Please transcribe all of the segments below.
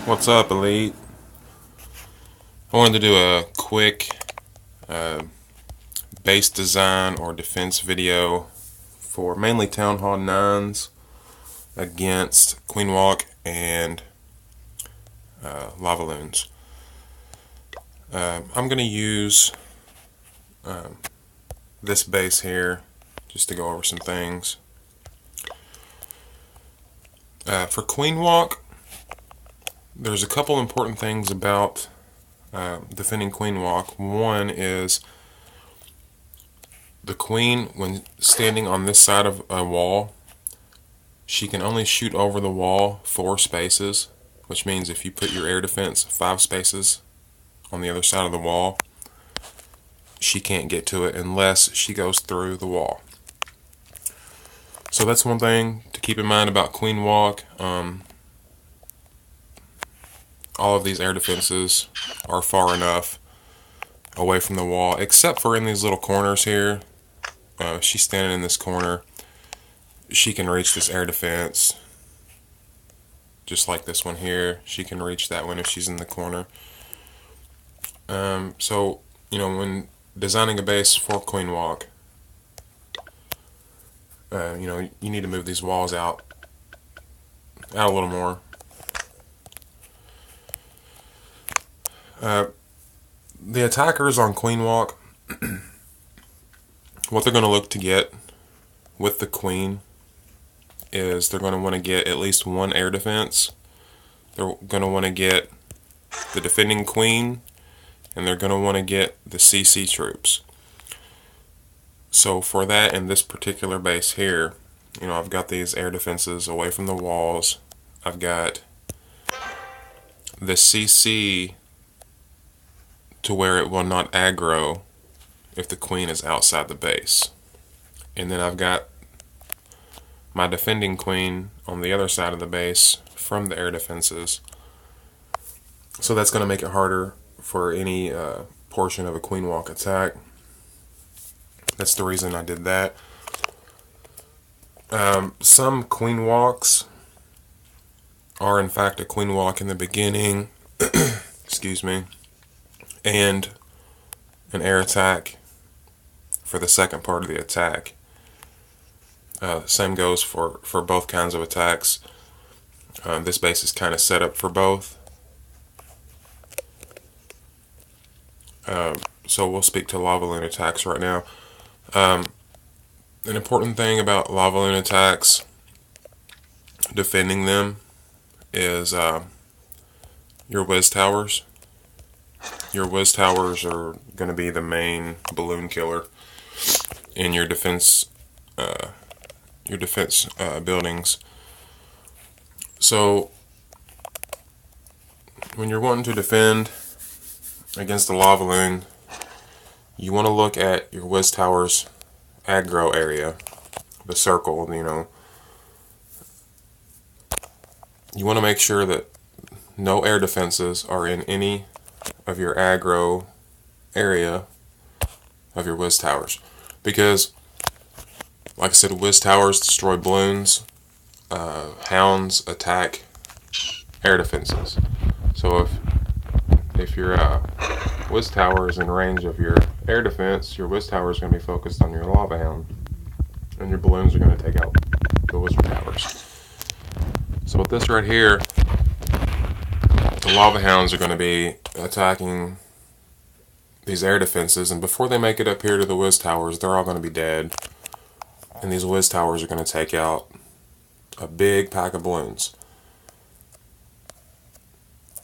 What's up, Elite? I wanted to do a quick uh, base design or defense video for mainly Town Hall 9s against Queen Walk and lavaloons. I'm going to use this base here just to go over some things. For Queen Walk, there's a couple important things about defending Queen Walk. One is the queen, when standing on this side of a wall, she can only shoot over the wall 4 spaces, which means if you put your air defense 5 spaces on the other side of the wall, she can't get to it unless she goes through the wall. So that's one thing to keep in mind about Queen Walk. All of these air defenses are far enough away from the wall, except for in these little corners here. She's standing in this corner. She can reach this air defense, just like this one here. She can reach that one if she's in the corner. So, when designing a base for Queen Walk, you need to move these walls out a little more. The attackers on Queen Walk, what they're going to look to get with the queen is they're going to want to get at least 1 air defense. They're going to want to get the defending queen, and they're going to want to get the CC troops. So for that, in this particular base here, I've got these air defenses away from the walls. I've got the CC to where it will not aggro if the queen is outside the base. And then I've got my defending queen on the other side of the base from the air defenses. So that's going to make it harder for any portion of a Queen Walk attack. That's the reason I did that. Some Queen Walks are in fact a Queen Walk in the beginning, excuse me, and an air attack for the second part of the attack. Same goes for both kinds of attacks. This base is kind of set up for both. So we'll speak to lavaloon attacks right now. An important thing about lavaloon attacks, defending them, is your whiz towers. Your whiz towers are going to be the main balloon killer in your defense buildings. So when you're wanting to defend against the lavaloon, you want to look at your whiz towers aggro area, the circle. You want to make sure that no air defenses are in any of your aggro area of your whiz towers, because like I said, whiz towers destroy balloons. Hounds attack air defenses. So if your whiz tower is in range of your air defense, your whiz tower is going to be focused on your lava hound, and your balloons are going to take out the whiz towers. So with this right here, the lava hounds are going to be attacking these air defenses, and before they make it up here to the whiz towers, they're all going to be dead. And these whiz towers are going to take out a big pack of balloons.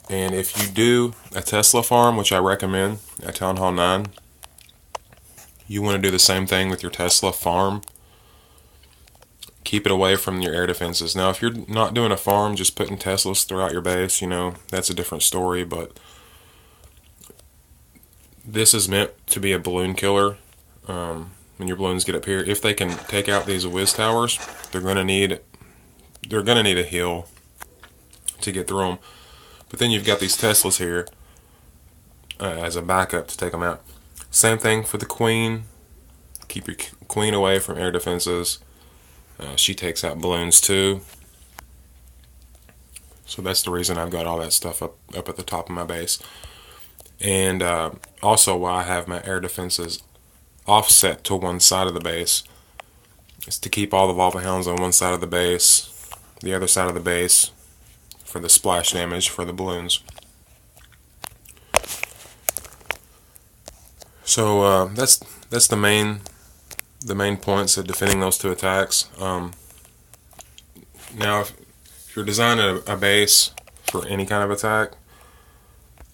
And if you do a Tesla farm, which I recommend at Town Hall 9, you want to do the same thing with your Tesla farm. Keep it away from your air defenses. Now, if you're not doing a farm, just putting Teslas throughout your base, that's a different story, but this is meant to be a balloon killer. When your balloons get up here, if they can take out these whiz towers, they're going to need a hill to get through them. But then you've got these Teslas here as a backup to take them out. Same thing for the queen. Keep your queen away from air defenses. She takes out balloons too. So that's the reason I've got all that stuff up at the top of my base. And also why I have my air defenses offset to one side of the base is to keep all the lava hounds on one side of the base, the other side of the base for the splash damage for the balloons. So that's the main points of defending those two attacks. Now, if you're designing a base for any kind of attack,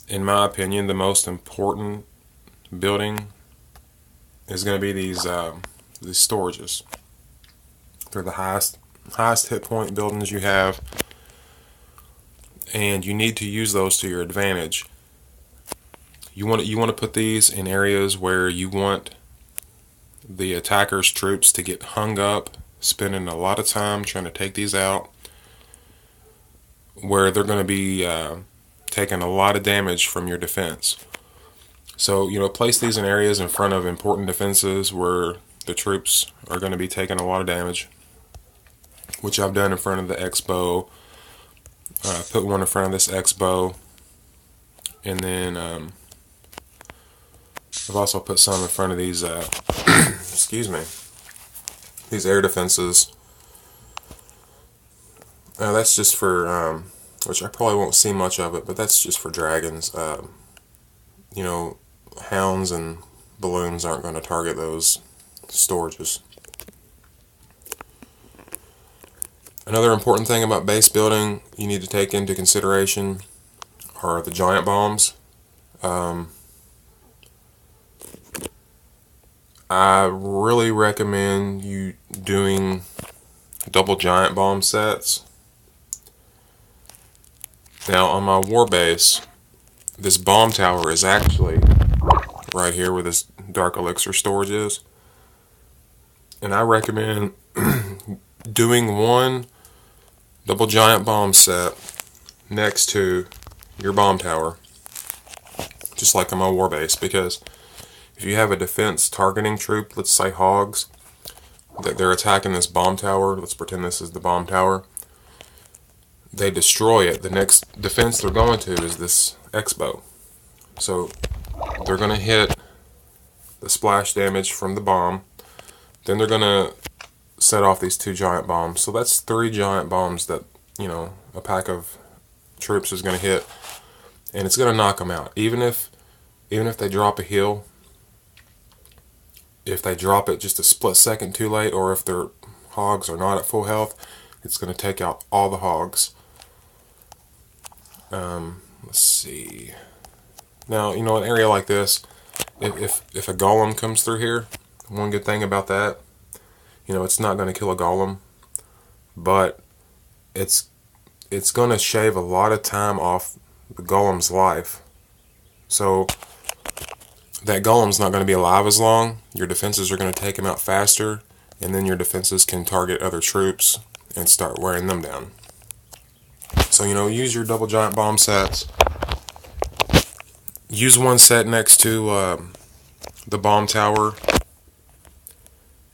in my opinion, the most important building is going to be these storages. They're the highest hit point buildings you have, and you need to use those to your advantage. You want to put these in areas where you want the attacker's troops to get hung up, spending a lot of time trying to take these out, where they're going to be taking a lot of damage from your defense. So, place these in areas in front of important defenses where the troops are going to be taking a lot of damage, which I've done in front of the X-bow. Put one in front of this X-bow, and then I've also put some in front of these excuse me, these air defenses. That's just for which I probably won't see much of it, but that's just for dragons. Hounds and balloons aren't going to target those storages. Another important thing about base building you need to take into consideration are the giant bombs. I really recommend you doing double giant bomb sets. Now, on my war base, this bomb tower is actually right here where this dark elixir storage is. And I recommend doing one double giant bomb set next to your bomb tower, just like on my war base, because if you have a defense targeting troop, let's say hogs, that they're attacking this bomb tower, let's pretend this is the bomb tower, they destroy it, the next defense they're going to is this X-bow. So they're going to hit the splash damage from the bomb, then they're going to set off these two giant bombs. So that's 3 giant bombs that, a pack of troops is going to hit, and it's going to knock them out. Even if they drop a hill, if they drop it just a split second too late, or if their hogs are not at full health, it's going to take out all the hogs. Let's see. Now, an area like this, if a golem comes through here, one good thing about that, it's not going to kill a golem, but it's going to shave a lot of time off the golem's life. So that golem's not going to be alive as long. Your defenses are going to take him out faster, and then your defenses can target other troops and start wearing them down. So, use your double giant bomb sets. Use one set next to the bomb tower,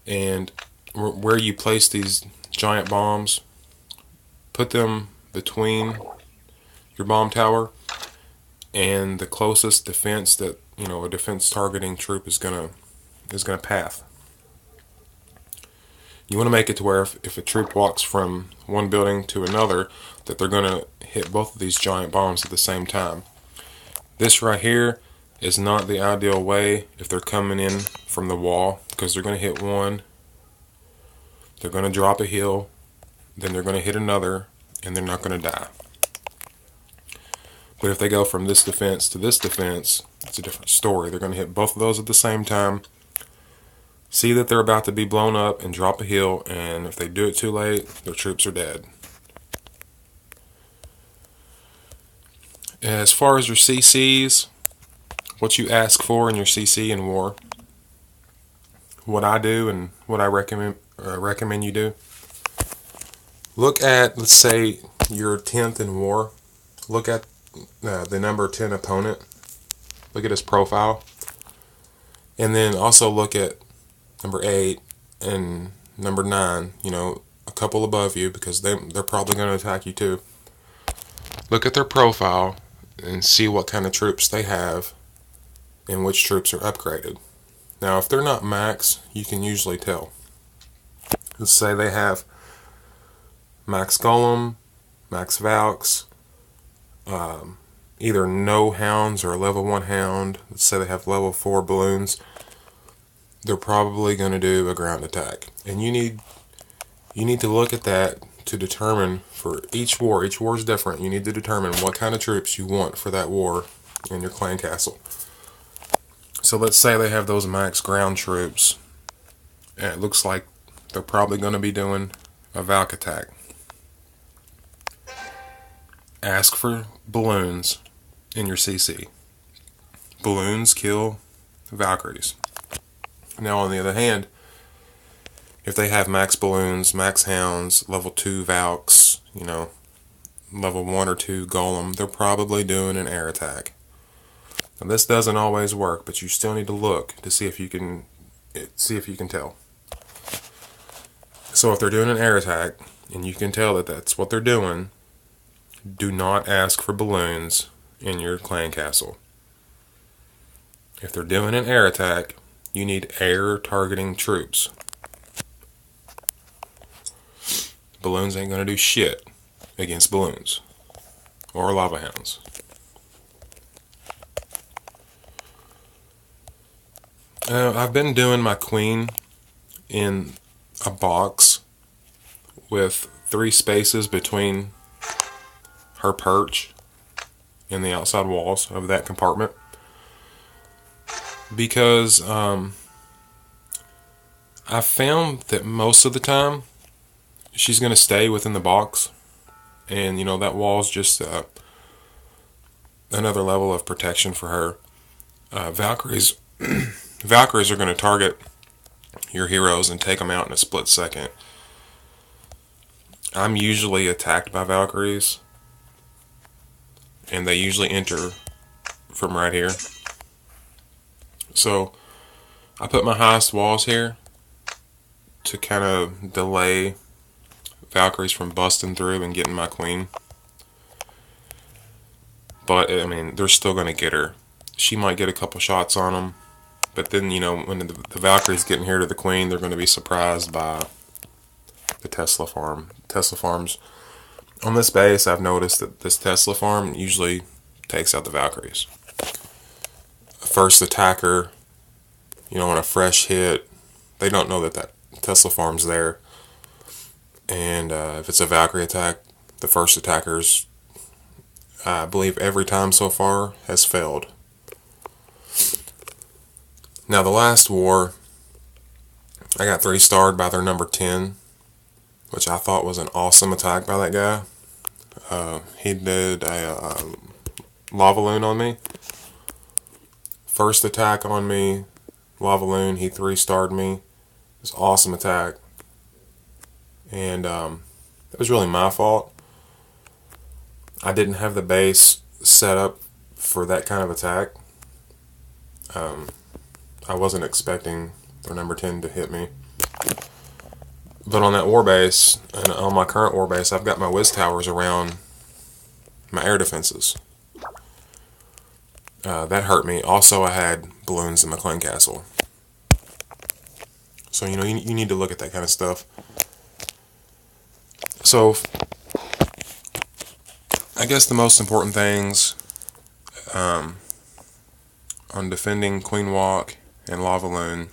and where you place these giant bombs, put them between your bomb tower and the closest defense that a defense targeting troop is gonna path. You want to make it to where if a troop walks from one building to another, that they're gonna hit both of these giant bombs at the same time. This right here is not the ideal way if they're coming in from the wall, because they're going to hit one, they're going to drop a hill, then they're going to hit another, and they're not going to die. But if they go from this defense to this defense, it's a different story. They're going to hit both of those at the same time, see that they're about to be blown up, and drop a hill, and if they do it too late, their troops are dead. As far as your CCs, what you ask for in your CC in war, what I do and what I recommend you do, look at, let's say you're 10th in war, look at the number 10 opponent, look at his profile, and then also look at number 8 and number 9, a couple above you, because they're probably going to attack you too. look at their profile and see what kind of troops they have and which troops are upgraded. Now, if they're not max, you can usually tell. Let's say they have max Golem, max Valks, either no hounds or a level 1 hound. Let's say they have level 4 balloons. They're probably going to do a ground attack. And you need to look at that to determine for each war is different. You need to determine what kind of troops you want for that war in your clan castle. So let's say they have those max ground troops, and it looks like they're probably going to be doing a Valk attack. Ask for balloons in your CC. Balloons kill Valkyries. Now on the other hand, if they have max balloons, max hounds, level 2 Valks, level 1 or 2 Golem, they're probably doing an air attack. Now this doesn't always work, but you still need to look to see if you can tell. So if they're doing an air attack and you can tell that that's what they're doing, do not ask for balloons in your clan castle. If they're doing an air attack, you need air targeting troops. Balloons ain't gonna do shit against balloons or lava hounds. I've been doing my queen in a box with 3 spaces between her perch and the outside walls of that compartment because I found that most of the time she's going to stay within the box, and that wall's just another level of protection for her. Valkyries are going to target your heroes and take them out in a split second. I'm usually attacked by Valkyries, and they usually enter from right here. So I put my highest walls here to kind of delay Valkyries from busting through and getting my queen. But they're still going to get her. She might get a couple shots on them, but then when the Valkyries get in here to the queen, they're going to be surprised by the Tesla farm. Tesla farms on this base, I've noticed that this Tesla farm usually takes out the Valkyries. First attacker, on a fresh hit, they don't know that Tesla farm's there. And if it's a Valkyrie attack, the first attackers, I believe every time so far, has failed. Now the last war, I got 3-starred by their number 10, which I thought was an awesome attack by that guy. He did a lavaloon on me. First attack on me, lavaloon, he 3-starred me. It was an awesome attack. And it was really my fault. I didn't have the base set up for that kind of attack. I wasn't expecting their number 10 to hit me. But on that war base, and on my current war base, I've got my whiz towers around my air defenses. That hurt me. Also, I had balloons in my clan castle. So, you need to look at that kind of stuff. So, I guess the most important things on defending Queen Walk and Lavaloon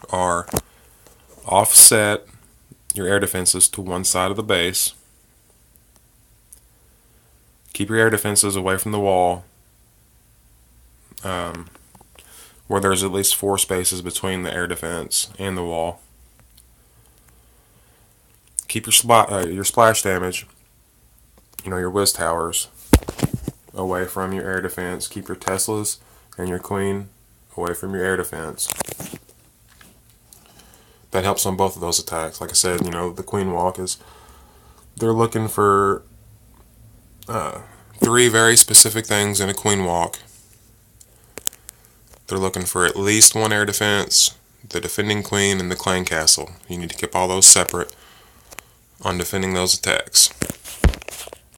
are offset your air defenses to one side of the base. Keep your air defenses away from the wall, where there's at least 4 spaces between the air defense and the wall. Keep your splash damage, your whiz towers, away from your air defense. Keep your Teslas and your Queen away from your air defense. That helps on both of those attacks. Like I said, the Queen Walk they're looking for 3 very specific things in a Queen Walk. They're looking for at least 1 air defense, the defending Queen, and the clan castle. You need to keep all those separate on defending those attacks.